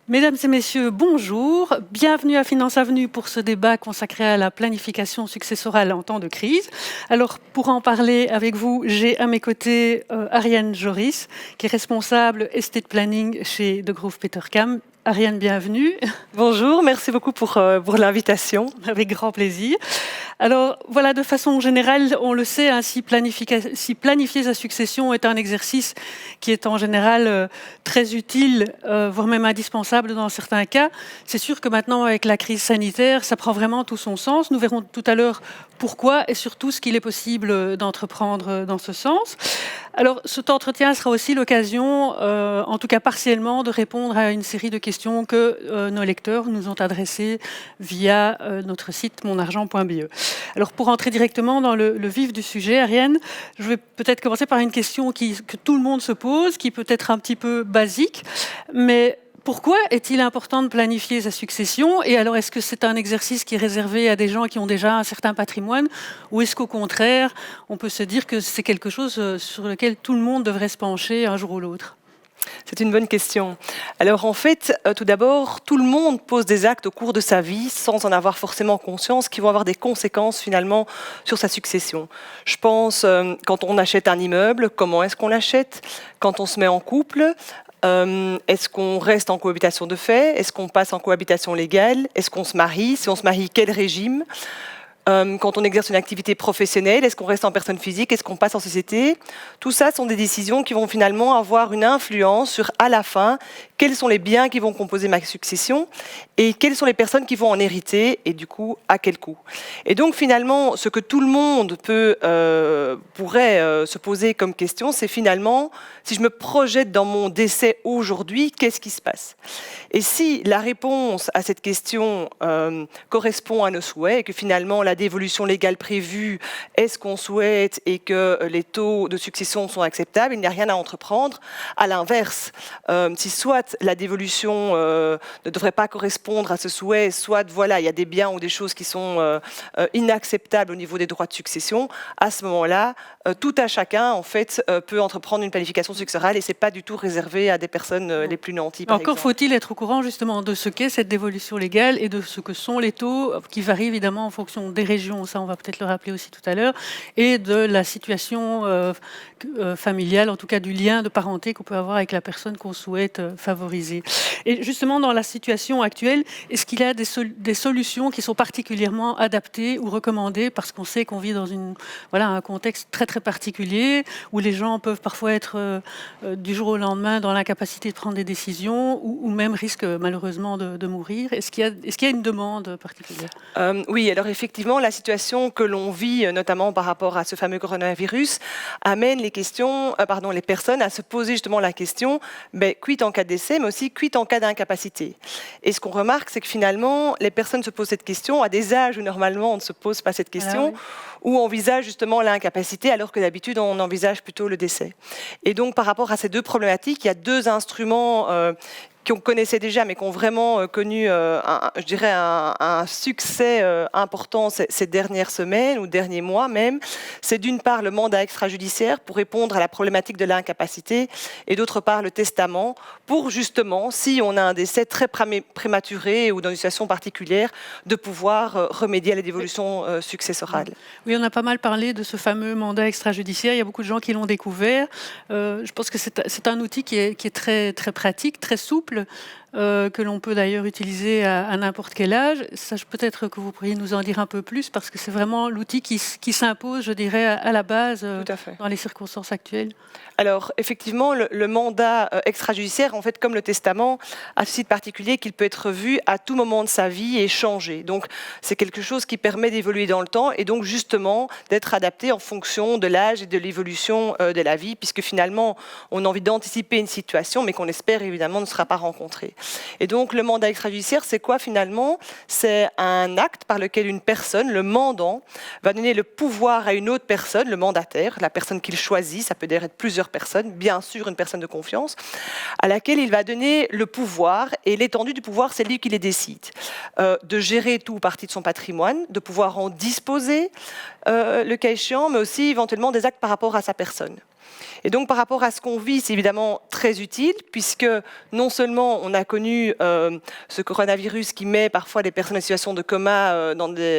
Mesdames et messieurs, bonjour. Bienvenue à Finance Avenue pour ce débat consacré à la planification successorale en temps de crise. Alors, pour en parler avec vous, j'ai à mes côtés Ariane Joris, qui est responsable estate planning chez Degroof Petercam. Ariane, bienvenue. Bonjour, merci beaucoup pour l'invitation. Avec grand plaisir. Alors voilà, de façon générale, on le sait, hein, si planifier sa succession est un exercice qui est en général très utile, voire même indispensable dans certains cas, c'est sûr que maintenant, avec la crise sanitaire, ça prend vraiment tout son sens. Nous verrons tout à l'heure pourquoi et surtout ce qu'il est possible d'entreprendre dans ce sens. Alors cet entretien sera aussi l'occasion, en tout cas partiellement, de répondre à une série de questions que nos lecteurs nous ont adressées via notre site monargent.be. Alors pour entrer directement dans le vif du sujet, Ariane, je vais peut-être commencer par une question que tout le monde se pose, qui peut être un petit peu basique, mais pourquoi est-il important de planifier sa succession? Et alors, est-ce que c'est un exercice qui est réservé à des gens qui ont déjà un certain patrimoine? Ou est-ce qu'au contraire, on peut se dire que c'est quelque chose sur lequel tout le monde devrait se pencher un jour ou l'autre? C'est une bonne question. Alors en fait, tout d'abord, tout le monde pose des actes au cours de sa vie sans en avoir forcément conscience qui vont avoir des conséquences finalement sur sa succession. Je pense quand on achète un immeuble, comment est-ce qu'on l'achète? Quand on se met en couple, est-ce qu'on reste en cohabitation de fait? Est-ce qu'on passe en cohabitation légale? Est-ce qu'on se marie? Si on se marie, quel régime? Quand on exerce une activité professionnelle, est-ce qu'on reste en personne physique? Est-ce qu'on passe en société? Tout ça sont des décisions qui vont finalement avoir une influence sur, à la fin, quels sont les biens qui vont composer ma succession et quelles sont les personnes qui vont en hériter et du coup, à quel coût. Et donc finalement, ce que tout le monde pourrait se poser comme question, c'est finalement, si je me projette dans mon décès aujourd'hui, qu'est-ce qui se passe? Et si la réponse à cette question correspond à nos souhaits et que finalement la dévolution légale prévue est ce qu'on souhaite et que les taux de succession sont acceptables, il n'y a rien à entreprendre. À l'inverse, si soit la dévolution ne devrait pas correspondre à ce souhait, soit voilà, il y a des biens ou des choses qui sont inacceptables au niveau des droits de succession, à ce moment-là, tout à chacun en fait peut entreprendre une planification successorale et c'est pas du tout réservé à des personnes les plus nanties. Encore faut-il être au courant justement de ce qu'est cette dévolution légale et de ce que sont les taux qui varient évidemment en fonction des régions, ça on va peut-être le rappeler aussi tout à l'heure, et de la situation familiale, en tout cas du lien de parenté qu'on peut avoir avec la personne qu'on souhaite favoriser. Et justement dans la situation actuelle, est-ce qu'il y a des solutions qui sont particulièrement adaptées ou recommandées parce qu'on sait qu'on vit dans un contexte très très particulier où les gens peuvent parfois être du jour au lendemain dans l'incapacité de prendre des décisions ou même risquent malheureusement de mourir. Est-ce qu'il y a une demande particulière? Oui, alors effectivement, la situation que l'on vit, notamment par rapport à ce fameux coronavirus, amène les personnes à se poser justement la question, quid en cas de décès, mais aussi quid en cas d'incapacité. Et ce qu'on remarque, c'est que finalement, les personnes se posent cette question à des âges où normalement on ne se pose pas cette question, où on envisage justement l'incapacité, alors que d'habitude on envisage plutôt le décès. Et donc par rapport à ces deux problématiques, il y a deux instruments qu'on connaissait déjà, mais qui ont vraiment connu, un succès important ces dernières semaines ou derniers mois même. C'est d'une part le mandat extrajudiciaire pour répondre à la problématique de l'incapacité et d'autre part le testament pour justement, si on a un décès très prématuré ou dans une situation particulière, de pouvoir remédier à la dévolution successorale. Oui, on a pas mal parlé de ce fameux mandat extrajudiciaire. Il y a beaucoup de gens qui l'ont découvert. Je pense que c'est un outil qui est très, très pratique, très souple, que l'on peut d'ailleurs utiliser à n'importe quel âge. Ça, peut-être que vous pourriez nous en dire un peu plus, parce que c'est vraiment l'outil qui s'impose, je dirais, à la base dans les circonstances actuelles. Alors, effectivement, le mandat extrajudiciaire, en fait, comme le testament, a ce site particulier qu'il peut être vu à tout moment de sa vie et changer. Donc, c'est quelque chose qui permet d'évoluer dans le temps et donc, justement, d'être adapté en fonction de l'âge et de l'évolution de la vie, puisque finalement, on a envie d'anticiper une situation, mais qu'on espère, évidemment, ne sera pas rencontrée. Et donc, le mandat extrajudiciaire, c'est quoi, finalement? C'est un acte par lequel une personne, le mandant, va donner le pouvoir à une autre personne, le mandataire, la personne qu'il choisit, ça peut d'ailleurs être plusieurs personnes, bien sûr une personne de confiance, à laquelle il va donner le pouvoir, et l'étendue du pouvoir, c'est lui qui les décide, de gérer tout ou partie de son patrimoine, de pouvoir en disposer, le cas échéant, mais aussi éventuellement des actes par rapport à sa personne. Et donc, par rapport à ce qu'on vit, c'est évidemment très utile, puisque non seulement on a connu ce coronavirus qui met parfois les personnes en situation de coma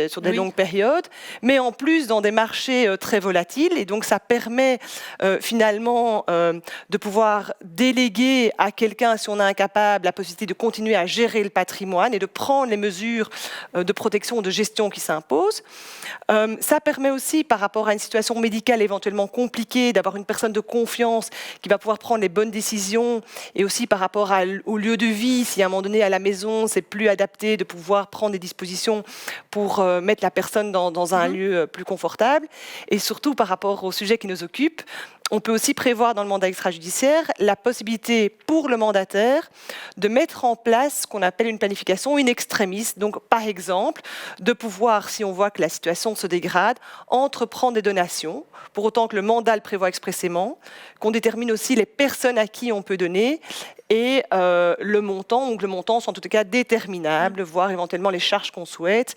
sur des longues périodes, mais en plus dans des marchés très volatiles. Et donc, ça permet finalement de pouvoir déléguer à quelqu'un, si on est incapable, la possibilité de continuer à gérer le patrimoine et de prendre les mesures de protection ou de gestion qui s'imposent. Ça permet aussi, par rapport à une situation médicale éventuellement compliquée, d'avoir une personne de confiance qui va pouvoir prendre les bonnes décisions, et aussi par rapport au lieu de vie, si à un moment donné à la maison c'est plus adapté, de pouvoir prendre des dispositions pour mettre la personne dans un lieu plus confortable. Et surtout par rapport au sujet qui nous occupe, on peut aussi prévoir dans le mandat extrajudiciaire la possibilité pour le mandataire de mettre en place ce qu'on appelle une planification in extremis. Donc, par exemple, de pouvoir, si on voit que la situation se dégrade, entreprendre des donations, pour autant que le mandat le prévoit expressément, qu'on détermine aussi les personnes à qui on peut donner et le montant, donc le montant sont en tout cas déterminables, voire éventuellement les charges qu'on souhaite.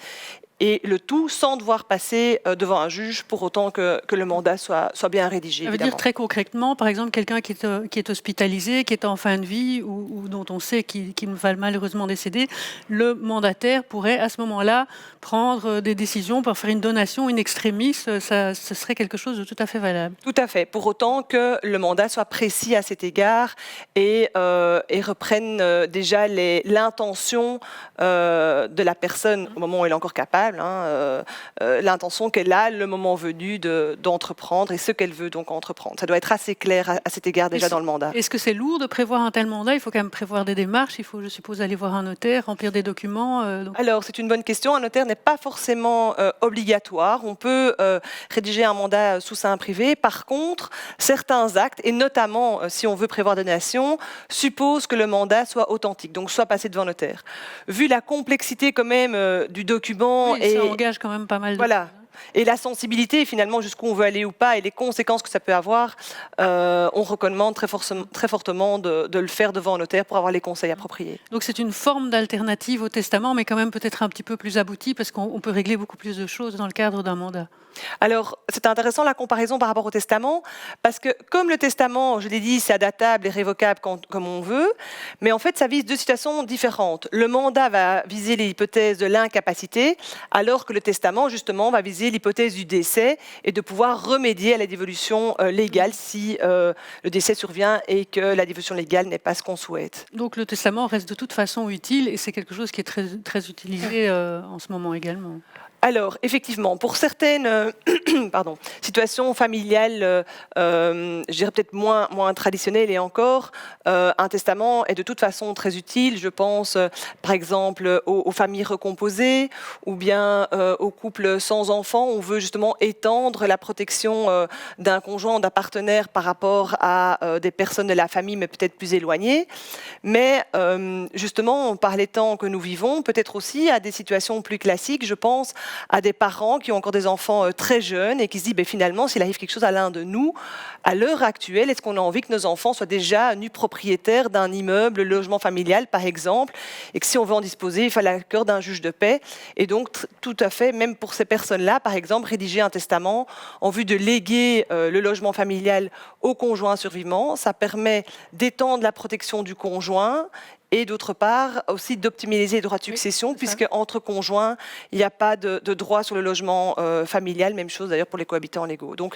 Et le tout sans devoir passer devant un juge pour autant que le mandat soit bien rédigé. Ça veut dire très concrètement, par exemple, quelqu'un qui est hospitalisé, qui est en fin de vie ou dont on sait qu'il va malheureusement décéder, le mandataire pourrait à ce moment-là prendre des décisions pour faire une donation in extremis. Ce serait quelque chose de tout à fait valable. Tout à fait, pour autant que le mandat soit précis à cet égard et reprenne déjà l'intention de la personne au moment où elle est encore capable. L'intention qu'elle a le moment venu d'entreprendre et ce qu'elle veut donc entreprendre. Ça doit être assez clair à cet égard déjà dans le mandat. Est-ce que c'est lourd de prévoir un tel mandat? Il faut quand même prévoir des démarches, il faut, je suppose, aller voir un notaire, remplir des documents. Alors, c'est une bonne question. Un notaire n'est pas forcément obligatoire. On peut rédiger un mandat sous seing privé. Par contre, certains actes, et notamment si on veut prévoir des donations, supposent que le mandat soit authentique, donc soit passé devant notaire. Vu la complexité quand même du document, oui, ça engage quand même pas mal de... Voilà. Et la sensibilité, finalement, jusqu'où on veut aller ou pas, et les conséquences que ça peut avoir, on recommande très fortement de le faire devant un notaire pour avoir les conseils appropriés. Donc c'est une forme d'alternative au testament, mais quand même peut-être un petit peu plus aboutie, parce qu'on peut régler beaucoup plus de choses dans le cadre d'un mandat. Alors, c'est intéressant la comparaison par rapport au testament, parce que comme le testament, je l'ai dit, c'est adaptable et révocable comme on veut, mais en fait, ça vise deux situations différentes. Le mandat va viser l'hypothèse de l'incapacité, alors que le testament, justement, va viser l'hypothèse du décès et de pouvoir remédier à la dévolution légale si le décès survient et que la dévolution légale n'est pas ce qu'on souhaite. Donc le testament reste de toute façon utile et c'est quelque chose qui est très, très utilisé en ce moment également. Alors, effectivement, pour certaines situations familiales, je dirais peut-être moins traditionnelles et encore, un testament est de toute façon très utile. Je pense, par exemple, aux familles recomposées ou bien aux couples sans enfants. On veut justement étendre la protection d'un conjoint, d'un partenaire par rapport à des personnes de la famille, mais peut-être plus éloignées. Mais justement, par les temps que nous vivons, peut-être aussi à des situations plus classiques, je pense, à des parents qui ont encore des enfants très jeunes et qui se disent finalement, s'il arrive quelque chose à l'un de nous, à l'heure actuelle, est-ce qu'on a envie que nos enfants soient déjà nus propriétaires d'un immeuble, le logement familial par exemple, et que si on veut en disposer, il faut l'accord d'un juge de paix. Et donc, tout à fait, même pour ces personnes-là, par exemple, rédiger un testament en vue de léguer le logement familial au conjoint survivant, ça permet d'étendre la protection du conjoint et d'autre part aussi d'optimiser les droits de succession, puisque entre conjoints, il n'y a pas de droit sur le logement familial, même chose d'ailleurs pour les cohabitants légaux. Donc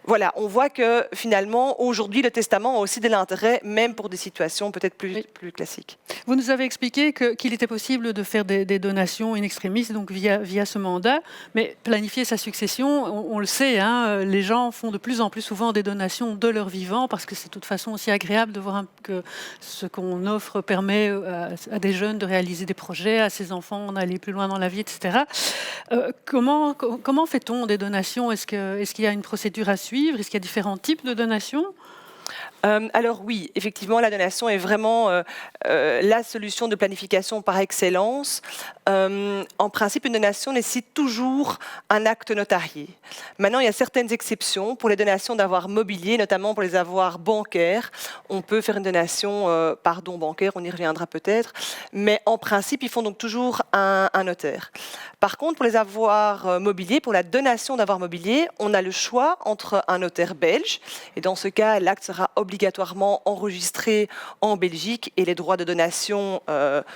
voilà, on voit que finalement, aujourd'hui, le testament a aussi de l'intérêt, même pour des situations peut-être plus classiques. Vous nous avez expliqué qu'il était possible de faire des donations in extremis, donc via ce mandat, mais planifier sa succession, on le sait, hein, les gens font de plus en plus souvent des donations de leur vivant, parce que c'est de toute façon aussi agréable de voir que ce qu'on offre permet à des jeunes de réaliser des projets, à ses enfants d'aller plus loin dans la vie, etc. Comment fait-on des donations? Est-ce qu'il y a une procédure à suivre? Est-ce qu'il y a différents types de donations? Alors oui, effectivement, la donation est vraiment la solution de planification par excellence. En principe, une donation nécessite toujours un acte notarié. Maintenant, il y a certaines exceptions pour les donations d'avoirs mobiliers, notamment pour les avoirs bancaires. On peut faire une donation par don bancaire, on y reviendra peut-être, mais en principe, il faut donc toujours un notaire. Par contre, pour les avoirs mobiliers, pour la donation d'avoirs mobiliers, on a le choix entre un notaire belge, et dans ce cas, l'acte sera obligatoirement enregistré en Belgique et les droits de donation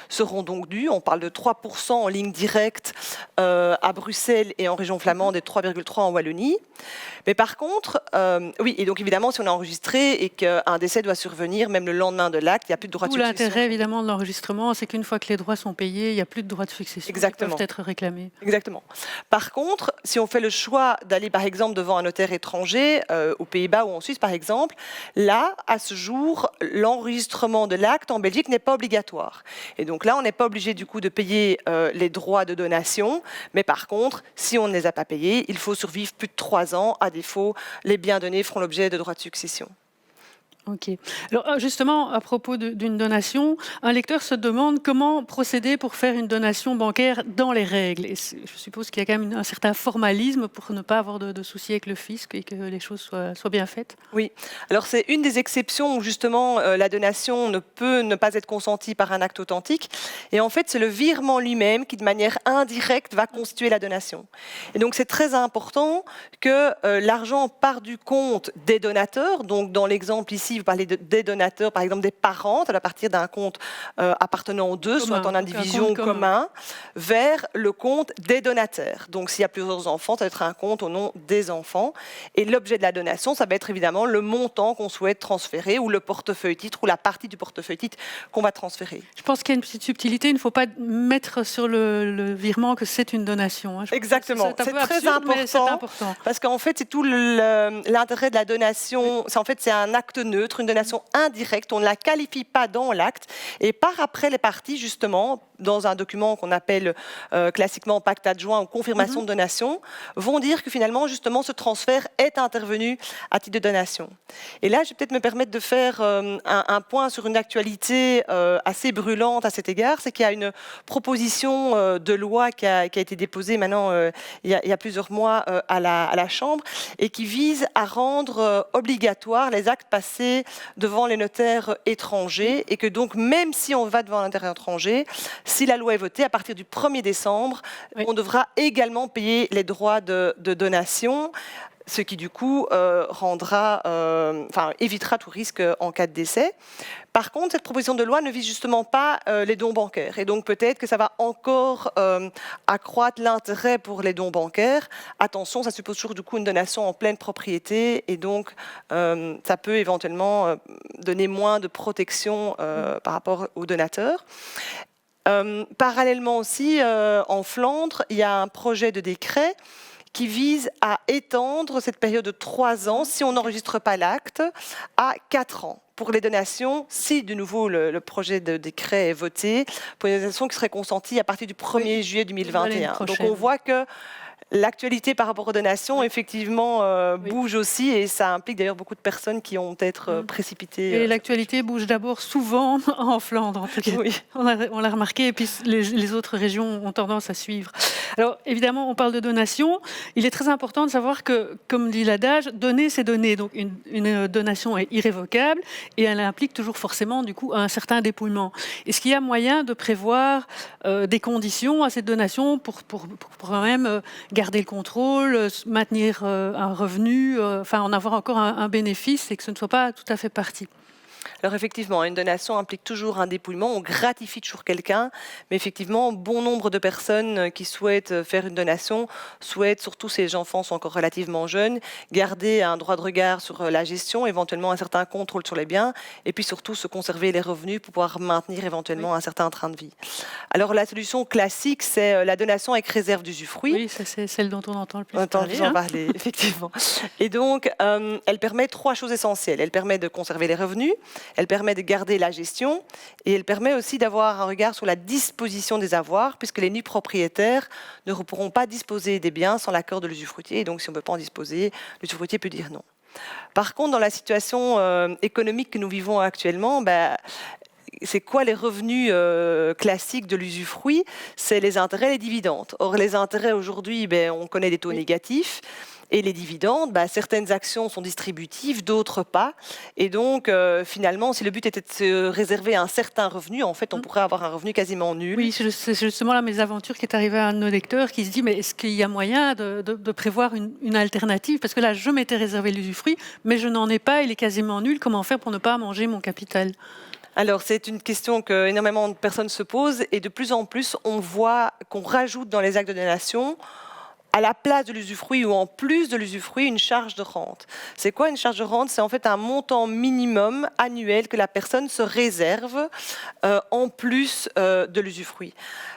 seront donc dus. On parle de 3% en ligne directe à Bruxelles et en région flamande et 3,3% en Wallonie. Mais par contre, oui, et donc évidemment, si on a enregistré et qu'un décès doit survenir, même le lendemain de l'acte, il n'y a plus de droit de Tout succession. l'intérêt évidemment de l'enregistrement, c'est qu'une fois que les droits sont payés, il n'y a plus de droits de succession Exactement. qui peuvent être réclamés. Exactement. Par contre, si on fait le choix d'aller par exemple devant un notaire étranger, aux Pays-Bas ou en Suisse par exemple, là, à ce jour, l'enregistrement de l'acte en Belgique n'est pas obligatoire. Et donc là, on n'est pas obligé du coup de payer les droits de donation, mais par contre, si on ne les a pas payés, il faut survivre plus de 3 ans. À défaut, les biens donnés feront l'objet de droits de succession. Ok. Alors justement, à propos d'une donation, un lecteur se demande comment procéder pour faire une donation bancaire dans les règles. Et je suppose qu'il y a quand même un certain formalisme pour ne pas avoir de soucis avec le fisc et que les choses soient bien faites. Oui, alors c'est une des exceptions où justement la donation ne peut ne pas être consentie par un acte authentique. Et en fait, c'est le virement lui-même qui, de manière indirecte, va constituer la donation. Et donc, c'est très important que l'argent part du compte des donateurs. Donc, dans l'exemple ici, vous parlez des donateurs, par exemple des parents, à partir d'un compte appartenant aux deux, soit en indivision commun, vers le compte des donateurs. Donc, s'il y a plusieurs enfants, ça va être un compte au nom des enfants. Et l'objet de la donation, ça va être évidemment le montant qu'on souhaite transférer ou le portefeuille titre ou la partie du portefeuille titre qu'on va transférer. Je pense qu'il y a une petite subtilité, il ne faut pas mettre sur le virement que c'est une donation. Exactement, c'est très important parce qu'en fait c'est tout l'intérêt de la donation, c'est un acte neutre, une donation indirecte, on ne la qualifie pas dans l'acte et par après les parties justement dans un document qu'on appelle classiquement pacte adjoint ou confirmation de donation, vont dire que finalement justement ce transfert est intervenu à titre de donation. Et là, je vais peut-être me permettre de faire un point sur une actualité assez brûlante à cet égard, c'est qu'il y a une proposition de loi qui a été déposée maintenant il y a plusieurs mois à la Chambre et qui vise à rendre obligatoire les actes passés devant les notaires étrangers et que donc même si on va devant un notaire étranger, si la loi est votée, à partir du 1er décembre, on devra également payer les droits de donation, ce qui du coup évitera tout risque en cas de décès. Par contre, cette proposition de loi ne vise justement pas les dons bancaires. Et donc peut-être que ça va encore accroître l'intérêt pour les dons bancaires. Attention, ça suppose toujours du coup une donation en pleine propriété. Et donc ça peut éventuellement donner moins de protection par rapport aux donateurs. Parallèlement aussi, en Flandre, il y a un projet de décret qui vise à étendre cette période de 3 ans, si on n'enregistre pas l'acte, à 4 ans pour les donations, si de nouveau le projet de décret est voté, pour les donations qui seraient consenties à partir du 1er juillet 2021. Donc on voit que l'actualité par rapport aux donations, effectivement, bouge aussi et ça implique d'ailleurs beaucoup de personnes qui ont peut-être précipité. Et l'actualité bouge d'abord souvent en Flandre, en tout cas. Oui. On l'a remarqué et puis les autres régions ont tendance à suivre. Alors évidemment, on parle de donation. Il est très important de savoir que, comme dit l'adage, donner, c'est donner. Donc une donation est irrévocable et elle implique toujours forcément du coup un certain dépouillement. Est-ce qu'il y a moyen de prévoir des conditions à cette donation pour quand même garder le contrôle, maintenir un revenu, en avoir encore un bénéfice et que ce ne soit pas tout à fait parti? Alors effectivement, une donation implique toujours un dépouillement, on gratifie toujours quelqu'un, mais effectivement, bon nombre de personnes qui souhaitent faire une donation souhaitent, surtout si les enfants sont encore relativement jeunes, garder un droit de regard sur la gestion, éventuellement un certain contrôle sur les biens, et puis surtout se conserver les revenus pour pouvoir maintenir éventuellement un certain train de vie. Alors la solution classique, c'est la donation avec réserve d'usufruit. Oui, ça, c'est celle dont on entend le plus parler. Effectivement. Et donc, elle permet 3 choses essentielles. Elle permet de conserver les revenus, elle permet de garder la gestion et elle permet aussi d'avoir un regard sur la disposition des avoirs puisque les nus propriétaires ne pourront pas disposer des biens sans l'accord de l'usufruitier. Et donc, si on ne peut pas en disposer, l'usufruitier peut dire non. Par contre, dans la situation économique que nous vivons actuellement, c'est quoi les revenus classiques de l'usufruit? C'est les intérêts et les dividendes. Or, les intérêts aujourd'hui, on connaît des taux négatifs. Et les dividendes, certaines actions sont distributives, d'autres pas. Et donc, finalement, si le but était de se réserver un certain revenu, en fait, on pourrait avoir un revenu quasiment nul. Oui, c'est justement la mésaventure qui est arrivée à un de nos lecteurs qui se dit, mais est-ce qu'il y a moyen de prévoir une alternative? Parce que là, je m'étais réservé l'usufruit, mais je n'en ai pas, il est quasiment nul. Comment faire pour ne pas manger mon capital? Alors, c'est une question que énormément de personnes se posent et de plus en plus, on voit qu'on rajoute dans les actes de donation à la place de l'usufruit ou en plus de l'usufruit, une charge de rente. C'est quoi une charge de rente? C'est en fait un montant minimum annuel que la personne se réserve en plus de l'usufruit.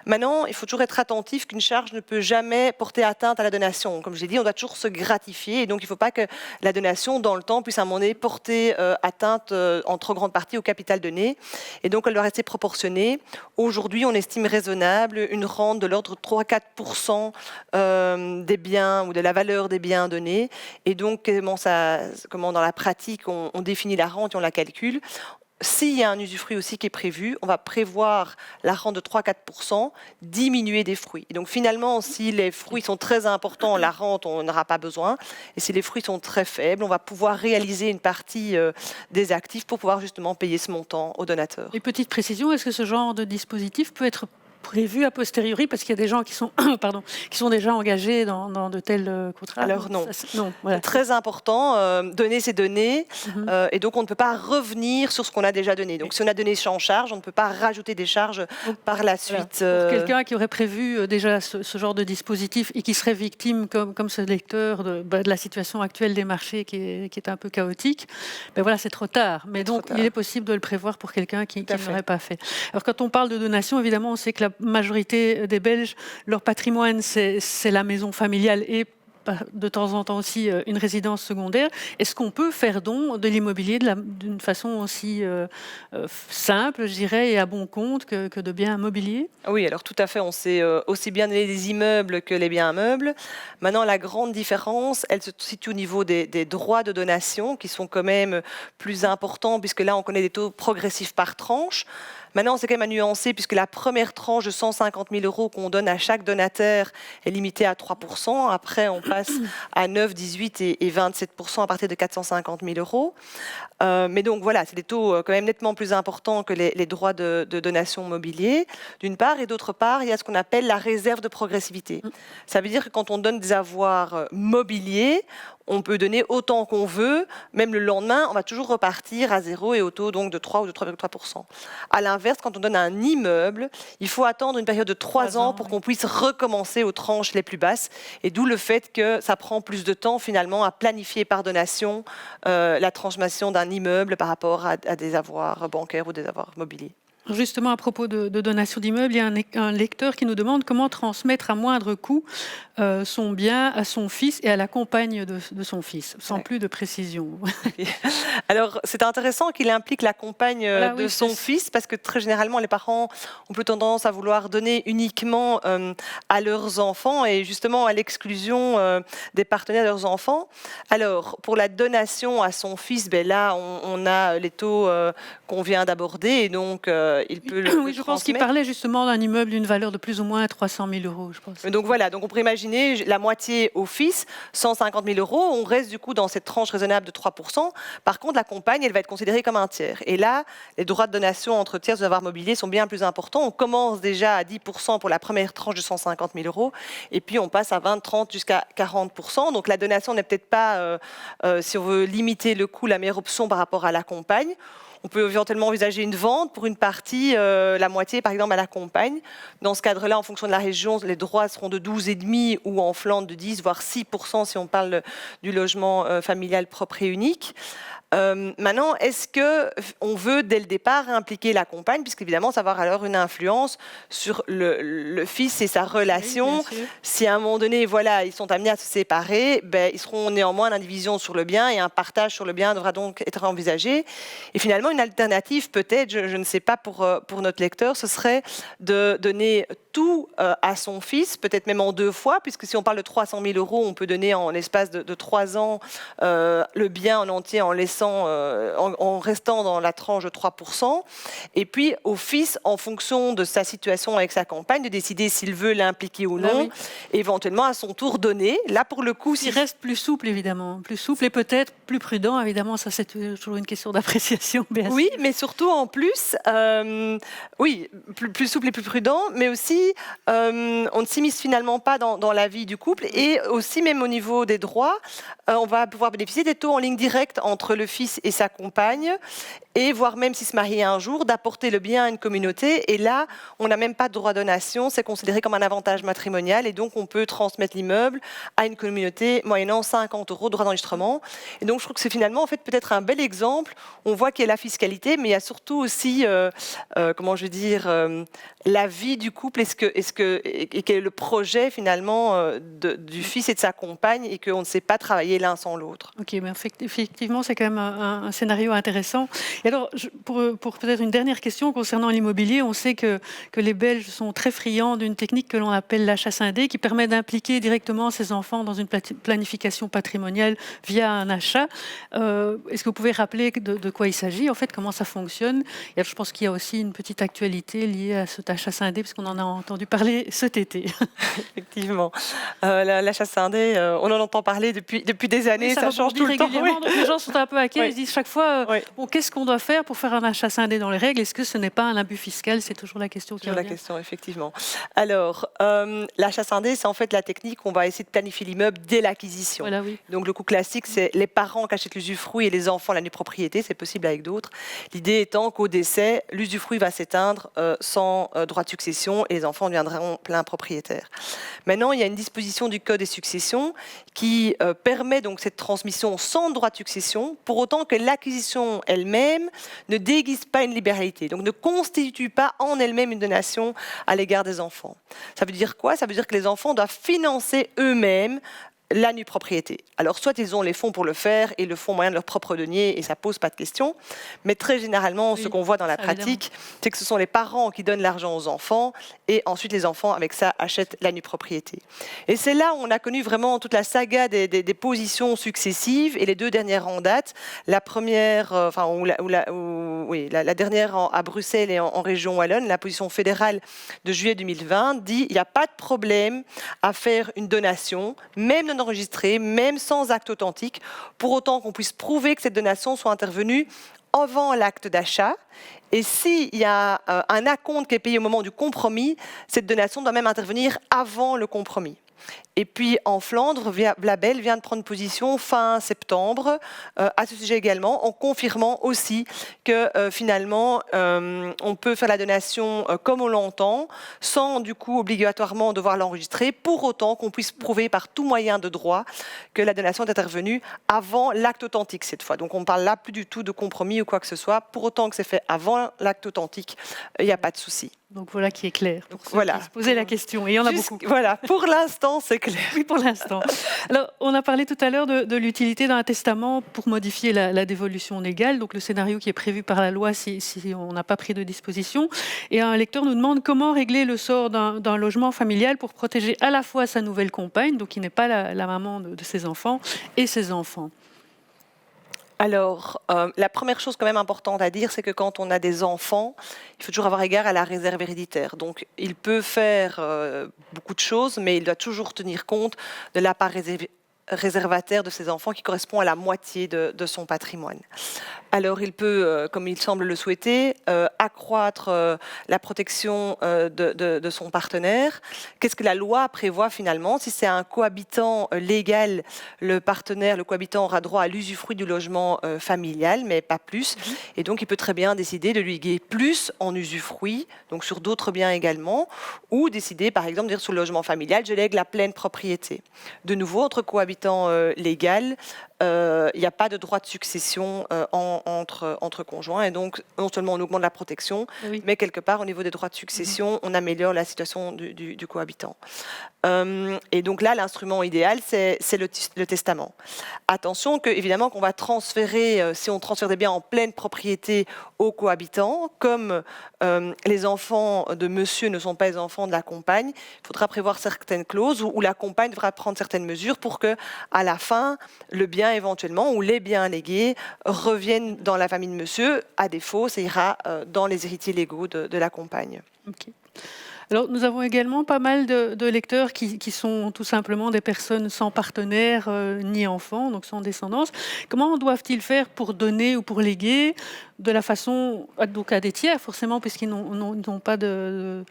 Maintenant, il faut toujours être attentif qu'une charge ne peut jamais porter atteinte à la donation. Comme je l'ai dit, on doit toujours se gratifier et donc il ne faut pas que la donation, dans le temps, puisse à un moment donné porter atteinte en trop grande partie au capital donné. Et donc, elle doit rester proportionnée. Aujourd'hui, on estime raisonnable une rente de l'ordre de 3-4% des biens ou de la valeur des biens donnés. Et donc, comment dans la pratique, on définit la rente et on la calcule. S'il y a un usufruit aussi qui est prévu, on va prévoir la rente de 3-4%, diminuer des fruits. Et donc finalement, si les fruits sont très importants, la rente, on n'aura pas besoin. Et si les fruits sont très faibles, on va pouvoir réaliser une partie des actifs pour pouvoir justement payer ce montant au donateur. Et petite précision, est-ce que ce genre de dispositif peut être prévu a posteriori, parce qu'il y a des gens qui sont, qui sont déjà engagés dans de tels contrats? Alors non, voilà. Très important, donner c'est donner, et donc on ne peut pas revenir sur ce qu'on a déjà donné. Donc si on a donné sans charge, on ne peut pas rajouter des charges par la suite. Voilà. Pour quelqu'un qui aurait prévu déjà ce genre de dispositif et qui serait victime, comme ce lecteur, de la situation actuelle des marchés qui est un peu chaotique, voilà, c'est trop tard. Mais donc il est possible de le prévoir pour quelqu'un qui ne l'aurait pas fait. Alors quand on parle de donation, évidemment, on sait que la majorité des Belges, leur patrimoine, c'est la maison familiale et de temps en temps aussi une résidence secondaire. Est-ce qu'on peut faire don de l'immobilier d'une façon aussi simple, je dirais, et à bon compte que de biens immobiliers? Oui, alors tout à fait. On sait aussi bien donner des immeubles que les biens immeubles. Maintenant, la grande différence, elle se situe au niveau des droits de donation qui sont quand même plus importants puisque là, on connaît des taux progressifs par tranche. Maintenant, c'est quand même à nuancer puisque la première tranche de 150 000 € qu'on donne à chaque donateur est limitée à 3%. Après, on passe à 9, 18 et 27% à partir de 450 000 €. Mais donc voilà, c'est des taux quand même nettement plus importants que les droits de donation mobilier, d'une part. Et d'autre part, il y a ce qu'on appelle la réserve de progressivité. Ça veut dire que quand on donne des avoirs mobiliers, on peut donner autant qu'on veut, même le lendemain, on va toujours repartir à zéro et au taux donc de 3 ou de 3,3%. À l'inverse, quand on donne un immeuble, il faut attendre une période de 3 ans pour qu'on puisse recommencer aux tranches les plus basses. Et d'où le fait que ça prend plus de temps finalement à planifier par donation la transformation d'un immeuble par rapport à des avoirs bancaires ou des avoirs mobiliers. Justement, à propos de donation d'immeubles, il y a un lecteur qui nous demande comment transmettre à moindre coût son bien à son fils et à la compagne de son fils, sans plus de précision. Alors, c'est intéressant qu'il implique la compagne de son fils, parce que très généralement, les parents ont plutôt tendance à vouloir donner uniquement à leurs enfants et justement à l'exclusion des partenaires de leurs enfants. Alors, pour la donation à son fils, là, on a les taux qu'on vient d'aborder et donc il peut le Oui, je pense qu'il parlait justement d'un immeuble d'une valeur de plus ou moins 300 000 €, je pense. Donc voilà, donc on pourrait imaginer la moitié au fils, 150 000 €. On reste du coup dans cette tranche raisonnable de 3%. Par contre, la compagne, elle va être considérée comme un tiers. Et là, les droits de donation entre tiers de avoirs mobiliers sont bien plus importants. On commence déjà à 10% pour la première tranche de 150 000 €. Et puis on passe à 20, 30 jusqu'à 40%. Donc la donation n'est peut-être pas, si on veut limiter le coût, la meilleure option par rapport à la compagne. On peut éventuellement envisager une vente pour une partie, la moitié par exemple à la compagne. Dans ce cadre-là, en fonction de la région, les droits seront de 12,5% ou en Flandre de 10, voire 6% si on parle du logement familial propre et unique. Maintenant, est-ce qu'on veut dès le départ impliquer la compagne, puisqu'évidemment ça va avoir alors une influence sur le fils et sa relation. Oui, si à un moment donné, voilà, ils sont amenés à se séparer, ils seront néanmoins en indivision sur le bien et un partage sur le bien devra donc être envisagé. Et finalement, une alternative peut-être, je ne sais pas pour notre lecteur, ce serait de donner tout à son fils, peut-être même en 2 fois, puisque si on parle de 300 000 €, on peut donner en l'espace de 3 ans le bien en entier en restant dans la tranche de 3%. Et puis au fils, en fonction de sa situation avec sa compagne, de décider s'il veut l'impliquer ou non, oui. et éventuellement à son tour donner. Là, pour le coup, Il reste plus souple, évidemment. Plus souple et peut-être plus prudent, évidemment. Ça, c'est toujours une question d'appréciation, bien oui, sûr. mais surtout en plus, oui, plus souple et plus prudent, mais aussi, on ne s'immisce finalement pas dans la vie du couple. Et aussi, même au niveau des droits, on va pouvoir bénéficier des taux en ligne directe entre le fils et sa compagne, et voire même s'ils se marient un jour, d'apporter le bien à une communauté. Et là, on n'a même pas de droit de donation, c'est considéré comme un avantage matrimonial, et donc on peut transmettre l'immeuble à une communauté moyennant 50 € de droit d'enregistrement. Et donc je trouve que c'est finalement en fait peut-être un bel exemple. On voit qu'il y a la fiscalité, mais il y a surtout aussi, comment je veux dire, la vie du couple, et quel est le projet finalement du fils et de sa compagne, et qu'on ne sait pas travailler l'un sans l'autre. Ok, mais effectivement, c'est quand même un scénario intéressant. Et alors, pour peut-être une dernière question concernant l'immobilier, on sait que les Belges sont très friands d'une technique que l'on appelle l'achat scindé, qui permet d'impliquer directement ses enfants dans une planification patrimoniale via un achat. Est-ce que vous pouvez rappeler de quoi il s'agit, en fait, comment ça fonctionne? Et je pense qu'il y a aussi une petite actualité liée à cet achat scindé, parce qu'on en a entendu parler cet été. Effectivement. L'achat scindé, on en entend parler depuis des années, ça change tout le temps. Oui. Donc les gens sont un peu inquiets, Oui. ils se disent chaque fois, Oui. bon, qu'est-ce qu'on doit faire pour faire un achat scindé dans les règles? Est-ce que ce n'est pas un abus fiscal? C'est toujours la question qui Sur la revient. question, effectivement. Alors, l'achat scindé, c'est en fait la technique où on va essayer de planifier l'immeuble dès l'acquisition. Voilà, oui. Donc le coup classique, c'est les parents qui achètent l'usufruit et les enfants la nue propriété, c'est possible avec d'autres. L'idée étant qu'au décès, l'usufruit va s'éteindre sans droit de succession et les enfants deviendront plein propriétaires. Maintenant, il y a une disposition du Code des successions qui permet donc cette transmission sans droit de succession, pour autant que l'acquisition elle-même ne déguise pas une libéralité, donc ne constitue pas en elle-même une donation à l'égard des enfants. Ça veut dire quoi? Ça veut dire que les enfants doivent financer eux-mêmes la nue propriété. Alors, soit ils ont les fonds pour le faire et le font moyen de leur propre denier et ça pose pas de question, mais très généralement, ce qu'on voit dans la pratique, c'est que ce sont les parents qui donnent l'argent aux enfants et ensuite les enfants, avec ça, achètent la nue propriété. Et c'est là où on a connu vraiment toute la saga des positions successives, et les 2 dernières en date. La première, la dernière à Bruxelles et en région wallonne, la position fédérale de juillet 2020 dit il n'y a pas de problème à faire une donation, même non enregistrée, même sans acte authentique, pour autant qu'on puisse prouver que cette donation soit intervenue avant l'acte d'achat. Et s'il y a un acompte qui est payé au moment du compromis, cette donation doit même intervenir avant le compromis. Et puis en Flandre, Blabel vient de prendre position fin septembre à ce sujet également, en confirmant aussi que finalement on peut faire la donation comme on l'entend, sans du coup obligatoirement devoir l'enregistrer, pour autant qu'on puisse prouver par tout moyen de droit que la donation est intervenue avant l'acte authentique cette fois. Donc on ne parle là plus du tout de compromis ou quoi que ce soit, pour autant que c'est fait avant l'acte authentique, il n'y a pas de souci. Donc voilà qui est clair. Pour ceux voilà. qui se posaient la question, et il y en a beaucoup. Voilà, pour l'instant c'est clair. Oui, pour l'instant. Alors, on a parlé tout à l'heure de l'utilité d'un testament pour modifier la dévolution légale, donc le scénario qui est prévu par la loi si on n'a pas pris de disposition. Et un lecteur nous demande comment régler le sort d'un logement familial pour protéger à la fois sa nouvelle compagne, donc qui n'est pas la maman de ses enfants, et ses enfants. Alors, la première chose quand même importante à dire, c'est que quand on a des enfants, il faut toujours avoir égard à la réserve héréditaire. Donc, il peut faire beaucoup de choses, mais il doit toujours tenir compte de la part réservataire de ses enfants qui correspond à la moitié de son patrimoine. Alors il peut, comme il semble le souhaiter, accroître la protection de son partenaire. Qu'est-ce que la loi prévoit finalement? Si c'est un cohabitant légal, le cohabitant aura droit à l'usufruit du logement familial, mais pas plus. Et donc il peut très bien décider de lui léguer plus en usufruit, donc sur d'autres biens également, ou décider par exemple de dire sur le logement familial, je lègue la pleine propriété. De nouveau, entre cohabitants légal, il n'y a pas de droit de succession entre conjoints. Et donc, non seulement on augmente la protection, Oui. mais quelque part, au niveau des droits de succession, on améliore la situation du cohabitant. Et donc là, l'instrument idéal, c'est le testament. Attention que, évidemment, qu'on va transférer, si on transfère des biens en pleine propriété aux cohabitants, comme les enfants de monsieur ne sont pas les enfants de la compagne, il faudra prévoir certaines clauses où la compagne devra prendre certaines mesures pour que, à la fin, le bien éventuellement ou les biens légués reviennent dans la famille de monsieur. À défaut, ça ira dans les héritiers légaux de la compagne. Ok. Alors, nous avons également pas mal de lecteurs qui sont tout simplement des personnes sans partenaire ni enfant, donc sans descendance. Comment doivent-ils faire pour donner ou pour léguer de la façon, donc à des tiers forcément, puisqu'ils n'ont pas de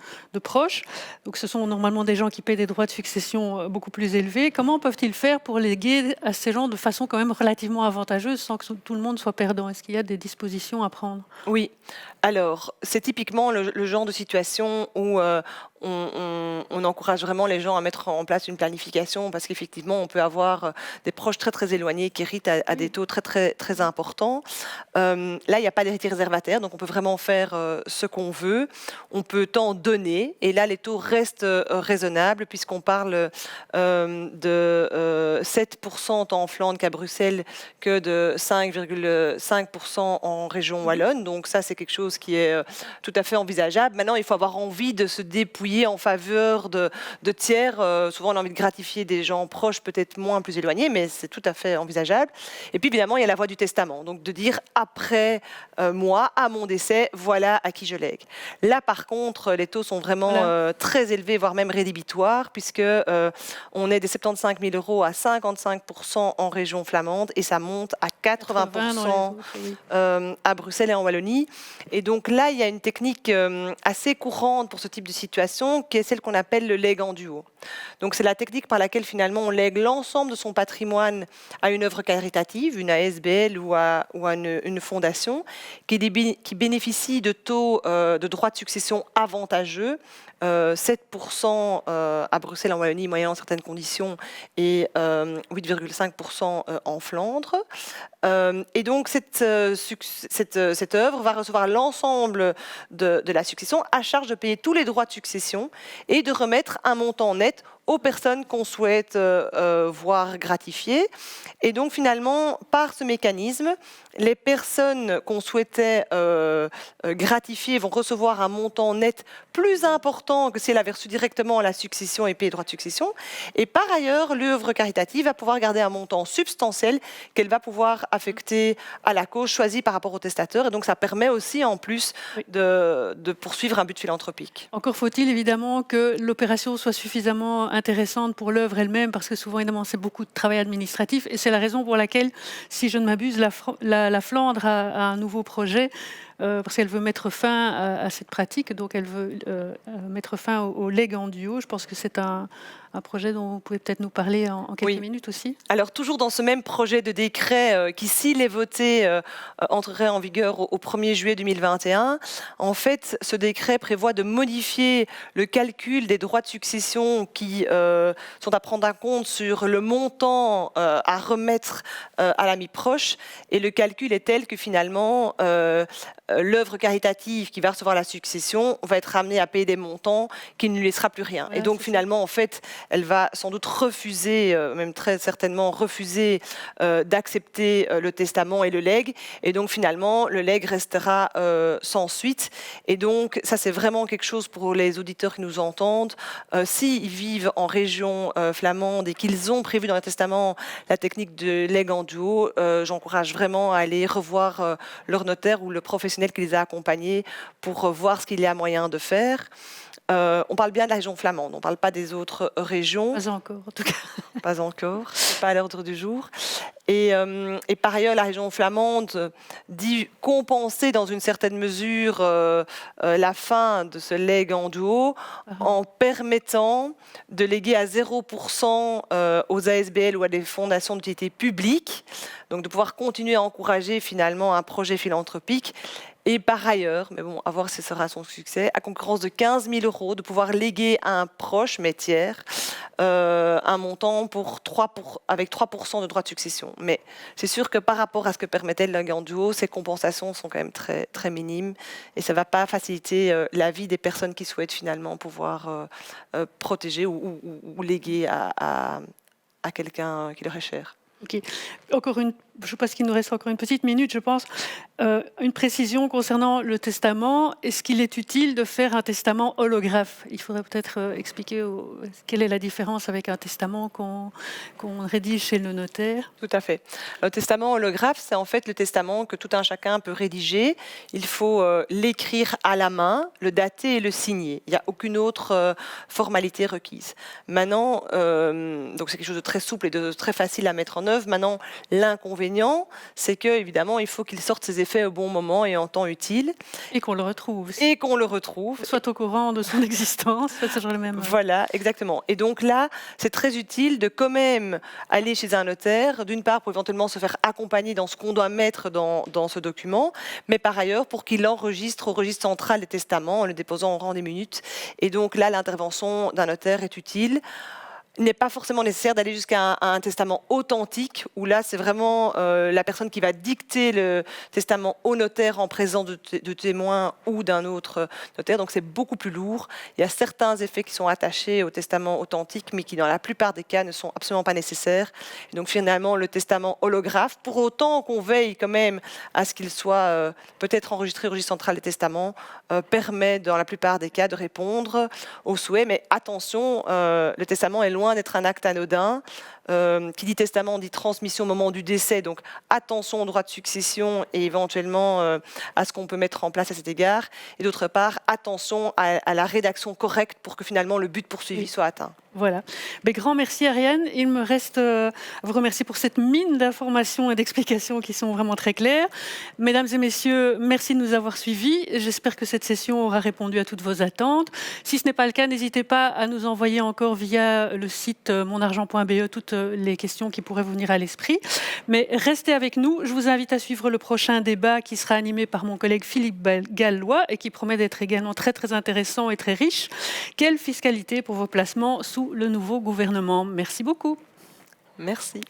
proches. Donc ce sont normalement des gens qui paient des droits de succession beaucoup plus élevés. Comment peuvent-ils faire pour léguer à ces gens de façon quand même relativement avantageuse sans que tout le monde soit perdant? Est-ce qu'il y a des dispositions à prendre? Oui, alors c'est typiquement le genre de situation où on encourage vraiment les gens à mettre en place une planification parce qu'effectivement, on peut avoir des proches très très éloignés qui héritent à des taux très très très importants. Là, il n'y a pas d'héritier réservataire, donc on peut vraiment faire ce qu'on veut. On peut tant donner, et là, les taux restent raisonnables puisqu'on parle de 7% tant en Flandre qu'à Bruxelles que de 5,5% en région wallonne. Donc ça, c'est quelque chose qui est tout à fait envisageable. Maintenant, il faut avoir envie de se dépouiller en faveur de tiers. Souvent, on a envie de gratifier des gens proches, peut-être moins plus éloignés, mais c'est tout à fait envisageable. Et puis, évidemment, il y a la voie du testament. Donc, de dire après moi, à mon décès, voilà à qui je lègue. Là, par contre, les taux sont vraiment très élevés, voire même rédhibitoires, puisque on est des 75 000 € à 55% en région flamande et ça monte à 80% à Bruxelles et en Wallonie. Et donc là, il y a une technique assez courante pour ce type de situation, qui est celle qu'on appelle le legs en duo. Donc c'est la technique par laquelle finalement on lègue l'ensemble de son patrimoine à une œuvre caritative, une ASBL ou à une fondation, qui bénéficie de taux de droits de succession avantageux, 7% à Bruxelles en Wallonie, moyennant certaines conditions, et 8,5% en Flandre. Et donc cette œuvre va recevoir l'ensemble de la succession à charge de payer tous les droits de succession et de remettre un montant net aux personnes qu'on souhaite voir gratifiées. Et donc finalement, par ce mécanisme, les personnes qu'on souhaitait gratifier vont recevoir un montant net plus important que si elle avait reçu directement la succession et payé les droits de succession. Et par ailleurs, l'œuvre caritative va pouvoir garder un montant substantiel qu'elle va pouvoir affecter à la cause choisie par rapport au testateur. Et donc ça permet aussi en plus de poursuivre un but philanthropique. Encore faut-il évidemment que l'opération soit suffisamment intéressante pour l'œuvre elle-même, parce que souvent évidemment c'est beaucoup de travail administratif, et c'est la raison pour laquelle, si je ne m'abuse, la Flandre a un nouveau projet, parce qu'elle veut mettre fin à cette pratique, donc elle veut mettre fin au legs en duo. Je pense que c'est un projet dont vous pouvez peut-être nous parler en quelques minutes aussi. Alors toujours dans ce même projet de décret qui, s'il est voté, entrerait en vigueur au 1er juillet 2021, en fait ce décret prévoit de modifier le calcul des droits de succession qui sont à prendre en compte sur le montant à remettre à l'ami proche, et le calcul est tel que finalement l'œuvre caritative qui va recevoir la succession va être amenée à payer des montants qui ne lui laissera plus rien. Voilà, et donc finalement, en fait, elle va sans doute refuser, même très certainement refuser d'accepter le testament et le legs. Et donc finalement, le legs restera sans suite. Et donc ça, c'est vraiment quelque chose pour les auditeurs qui nous entendent. S'ils vivent en région flamande et qu'ils ont prévu dans le testament la technique de legs en duo, j'encourage vraiment à aller revoir leur notaire ou le professionnel qui les a accompagnés pour voir ce qu'il y a moyen de faire. On parle bien de la région flamande, on ne parle pas des autres régions. Pas encore, en tout cas. Pas encore, c'est pas à l'ordre du jour. Et par ailleurs, la région flamande dit compenser dans une certaine mesure la fin de ce legs en duo en permettant de léguer à 0% aux ASBL ou à des fondations d'utilité publique, donc de pouvoir continuer à encourager finalement un projet philanthropique. Et par ailleurs, mais bon, à voir si ce sera son succès, à concurrence de 15 000 €, de pouvoir léguer à un proche, mais tiers, un montant avec 3% de droits de succession. Mais c'est sûr que par rapport à ce que permettait le legs en duo, ces compensations sont quand même très, très minimes et ça ne va pas faciliter la vie des personnes qui souhaitent finalement pouvoir protéger ou léguer à quelqu'un qui leur est cher. Ok. Je pense qu'il nous reste encore une petite minute, je pense. Une précision concernant le testament. Est-ce qu'il est utile de faire un testament holographe? Il faudrait peut-être expliquer quelle est la différence avec un testament qu'on rédige chez le notaire. Tout à fait. Le testament holographe, c'est en fait le testament que tout un chacun peut rédiger. Il faut l'écrire à la main, le dater et le signer. Il n'y a aucune autre formalité requise. Maintenant, donc c'est quelque chose de très souple et de très facile à mettre en œuvre. Maintenant, l'inconvénient, c'est que évidemment, il faut qu'il sorte ses effets au bon moment et en temps utile. Et qu'on le retrouve. Et qu'on le retrouve. Soit au courant de son existence. C'est toujours le même. Voilà, exactement. Et donc là, c'est très utile de quand même aller chez un notaire, d'une part pour éventuellement se faire accompagner dans ce qu'on doit mettre dans ce document, mais par ailleurs pour qu'il enregistre au registre central des testaments en le déposant au rang des minutes. Et donc là, l'intervention d'un notaire est utile. Il n'est pas forcément nécessaire d'aller jusqu'à un testament authentique, où là, c'est vraiment la personne qui va dicter le testament au notaire en présence de témoins ou d'un autre notaire. Donc, c'est beaucoup plus lourd. Il y a certains effets qui sont attachés au testament authentique, mais qui, dans la plupart des cas, ne sont absolument pas nécessaires. Et donc, finalement, le testament holographe, pour autant qu'on veille quand même à ce qu'il soit peut-être enregistré au registre central des testaments, permet, dans la plupart des cas, de répondre aux souhaits. Mais attention, le testament est loin d'être un acte anodin. Qui dit testament dit transmission au moment du décès, donc attention aux droits de succession et éventuellement à ce qu'on peut mettre en place à cet égard. Et d'autre part, attention à la rédaction correcte pour que finalement le but poursuivi soit atteint. Voilà. Mais grand merci Ariane. Il me reste à vous remercier pour cette mine d'informations et d'explications qui sont vraiment très claires. Mesdames et messieurs, merci de nous avoir suivis. J'espère que cette session aura répondu à toutes vos attentes. Si ce n'est pas le cas, n'hésitez pas à nous envoyer encore via le site monargent.be toutes les questions qui pourraient vous venir à l'esprit. Mais restez avec nous. Je vous invite à suivre le prochain débat qui sera animé par mon collègue Philippe Gallois et qui promet d'être également très très intéressant et très riche. Quelle fiscalité pour vos placements sous le nouveau gouvernement? Merci beaucoup. Merci.